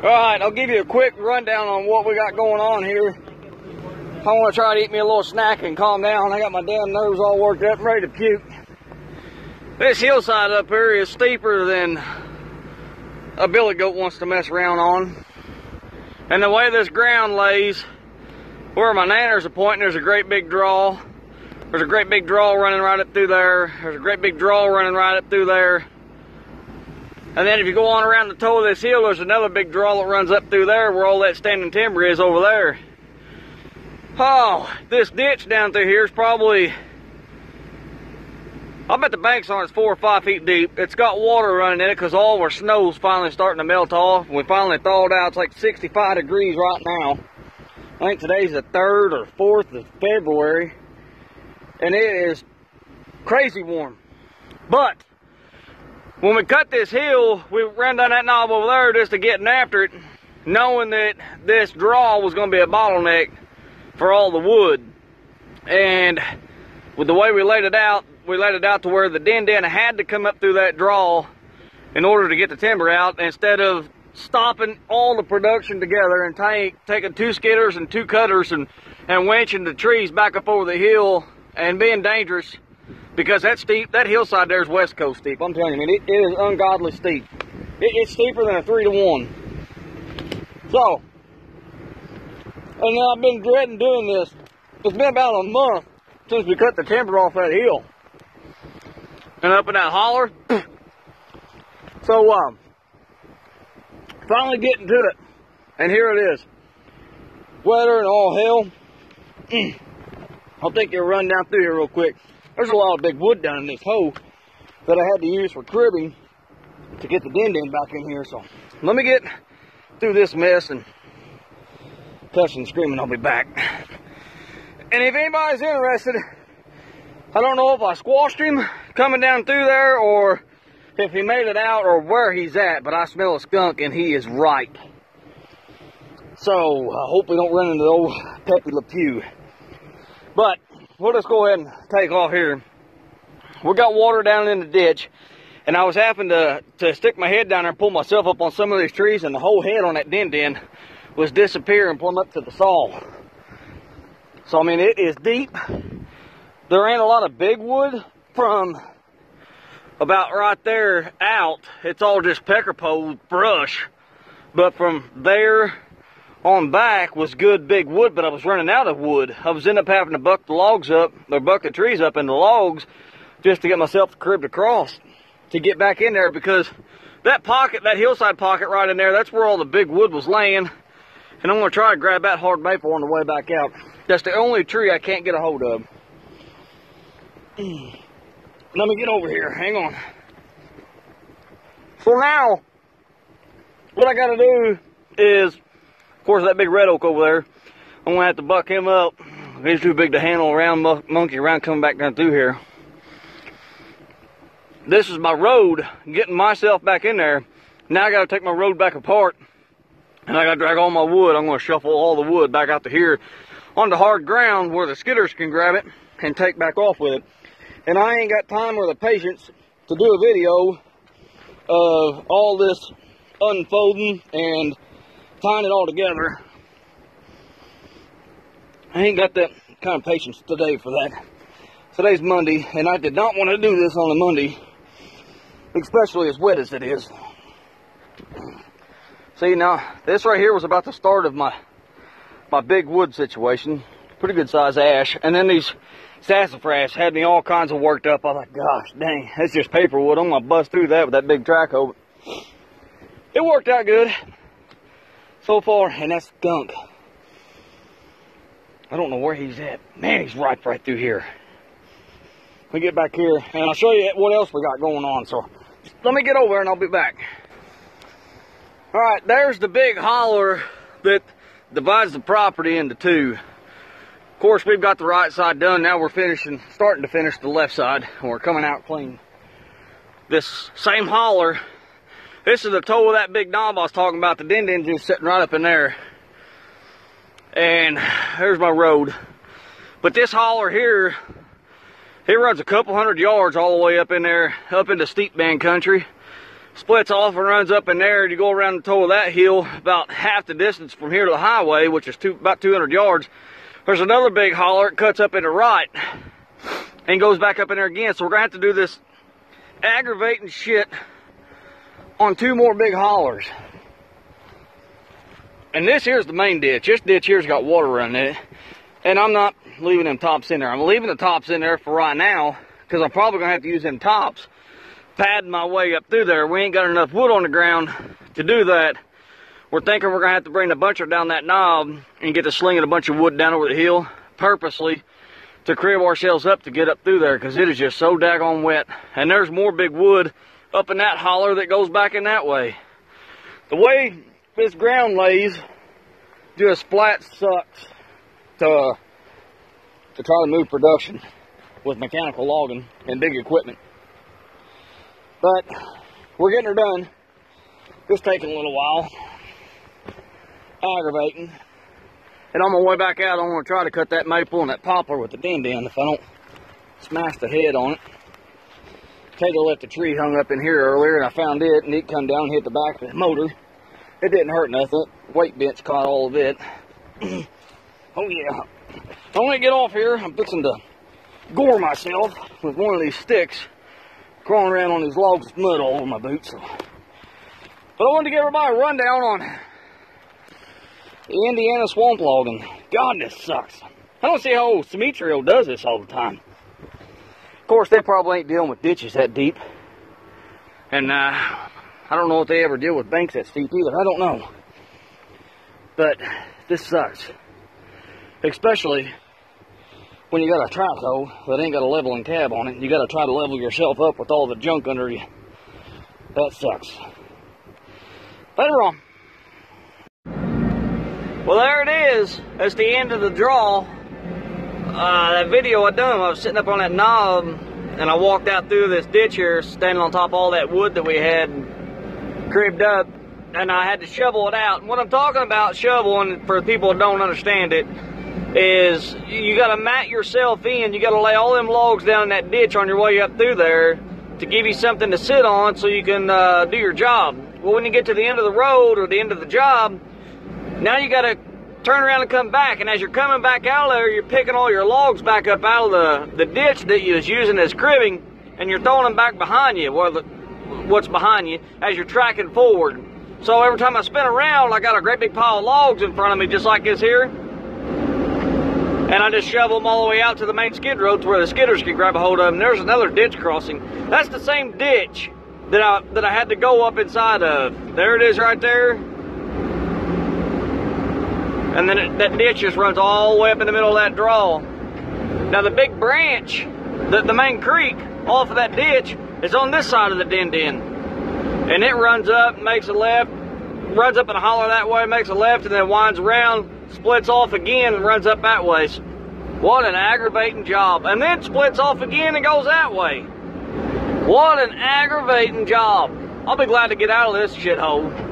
Alright, I'll give you a quick rundown on what we got going on here. I want to try to eat me a little snack and calm down. I got my damn nerves all worked up and ready to puke. This hillside up here is steeper than a billy goat wants to mess around on. And the way this ground lays, where my nanners are pointing, there's a great big draw. There's a great big draw running right up through there. There's a great big draw running right up through there. And then if you go on around the toe of this hill, there's another big draw that runs up through there where all that standing timber is over there. Oh, this ditch down through here is probably, I bet the banks on it's 4 or 5 feet deep. It's got water running in it because all our snow's finally starting to melt off. We finally thawed out. It's like 65 degrees right now. I think today's the 3rd or 4th of February. And it is crazy warm. But when we cut this hill, we ran down that knob over there just to get after it, knowing that this draw was going to be a bottleneck for all the wood. And with the way we laid it out to where the din had to come up through that draw in order to get the timber out, instead of stopping all the production together and taking 2 skidders and 2 cutters and winching the trees back up over the hill and being dangerous, because that hillside there is West Coast steep. I'm telling you, I mean, it is ungodly steep. It's steeper than a 3-to-1. So, and I've been dreading doing this. It's been about a month since we cut the timber off that hill and up in that holler. So, finally getting to it, and here it is. Weather and all hell. I'll take you a run down through here real quick. There's a lot of big wood down in this hole that I had to use for cribbing to get the din back in here. So let me get through this mess and cussing and screaming. I'll be back. And if anybody's interested, I don't know if I squashed him coming down through there or if he made it out or where he's at, but I smell a skunk and he is right. So I hope we don't run into the old Pepe Le Pew. But we'll just go ahead and take off here. We got water down in the ditch, and I was having to stick my head down there and pull myself up on some of these trees, and the whole head on that din was disappearing plumb up to the saw. So I mean, it is deep. There ain't a lot of big wood from about right there out. It's all just pecker pole brush, but from there on back was good big wood, but I was running out of wood. I was ending up having to buck the logs up, or buck the trees up in the logs, just to get myself cribbed across to get back in there, because that pocket, that hillside pocket right in there, that's where all the big wood was laying. And I'm gonna try to grab that hard maple on the way back out. That's the only tree I can't get a hold of. Let me get over here, hang on. So now, what I gotta do is, of course, that big red oak over there, I'm going to have to buck him up. He's too big to handle around, monkey around coming back down through here. This is my road, getting myself back in there. Now I got to take my road back apart, and I got to drag all my wood. I'm going to shuffle all the wood back out to here onto hard ground where the skidders can grab it and take back off with it. And I ain't got time or the patience to do a video of all this unfolding and tying it all together. I ain't got that kind of patience today for that. Today's Monday, and I did not want to do this on a Monday, especially as wet as it is. See, now, this right here was about the start of my big wood situation. Pretty good size ash. And then these sassafras had me all kinds of worked up. I was like, gosh, dang, that's just paper wood. I'm going to bust through that with that big track over. It worked out good so far, and that skunk, I don't know where he's at. Man, he's right through here. Let me get back here, and I'll show you what else we got going on. So let me get over and I'll be back. All right, there's the big holler that divides the property into 2. Of course, we've got the right side done. Now we're starting to finish the left side, and we're coming out clean. This same holler, this is the toe of that big knob I was talking about. The din just sitting right up in there. And there's my road. But this holler here, it runs a couple hundred yards all the way up in there, up into steep band country. splits off and runs up in there, and you go around the toe of that hill about half the distance from here to the highway, which is about 200 yards. There's another big holler. It cuts up into right and goes back up in there again. So we're gonna have to do this aggravating shit on 2 more big hollers. And this here's the main ditch. This ditch here's got water running in it. And I'm not leaving them tops in there. I'm leaving the tops in there for right now, because I'm probably gonna have to use them tops padding my way up through there. We ain't got enough wood on the ground to do that. We're thinking we're gonna have to bring the buncher down that knob and get to slinging a bunch of wood down over the hill purposely to crib ourselves up to get up through there, because it is just so daggone wet. And there's more big wood up in that holler that goes back in that way. The way this ground lays just flat sucks to try to move production with mechanical logging and big equipment. But we're getting her done. Just taking a little while. Aggravating. And on my way back out, I'm going to try to cut that maple and that poplar with the din-din if I don't smash the head on it. Taylor left a tree hung up in here earlier, and I found it, and it come down and hit the back of the motor. It didn't hurt nothing. Weight bench caught all of it. Oh yeah. I want to get off here. I'm fixing to gore myself with one of these sticks, crawling around on these logs with mud all over my boots. But I wanted to give everybody a rundown on the Indiana swamp logging. God, this sucks. I don't see how old Sumitomo does this all the time. Of course, they probably ain't dealing with ditches that deep. And I don't know if they ever deal with banks that steep either. I don't know. But this sucks. Especially when you got a track hoe that ain't got a leveling tab on it. You got to try to level yourself up with all the junk under you. That sucks. Later on. Well, there it is. That's the end of the draw. That video I done, I was sitting up on that knob and I walked out through this ditch here, standing on top of all that wood that we had cribbed up, and I had to shovel it out. And what I'm talking about shoveling, for people who don't understand it, is you got to mat yourself in. You got to lay all them logs down in that ditch on your way up through there to give you something to sit on so you can do your job. Well, when you get to the end of the road or the end of the job, now you got to turn around and come back, and as you're coming back out of there, you're picking all your logs back up out of the ditch that you was using as cribbing, and you're throwing them back behind you, what's behind you, as you're tracking forward. So every time I spin around, I got a great big pile of logs in front of me, just like this here, and I just shovel them all the way out to the main skid road to where the skidders can grab a hold of them. There's another ditch crossing. That's the same ditch that I had to go up inside of. There it is right there. And then that ditch just runs all the way up in the middle of that draw. Now the big branch, the main creek off of that ditch, is on this side of the din-din. And it runs up, makes a left, runs up in a holler that way, makes a left, and then winds around, splits off again, and runs up that way. What an aggravating job. And then splits off again and goes that way. What an aggravating job. I'll be glad to get out of this shithole.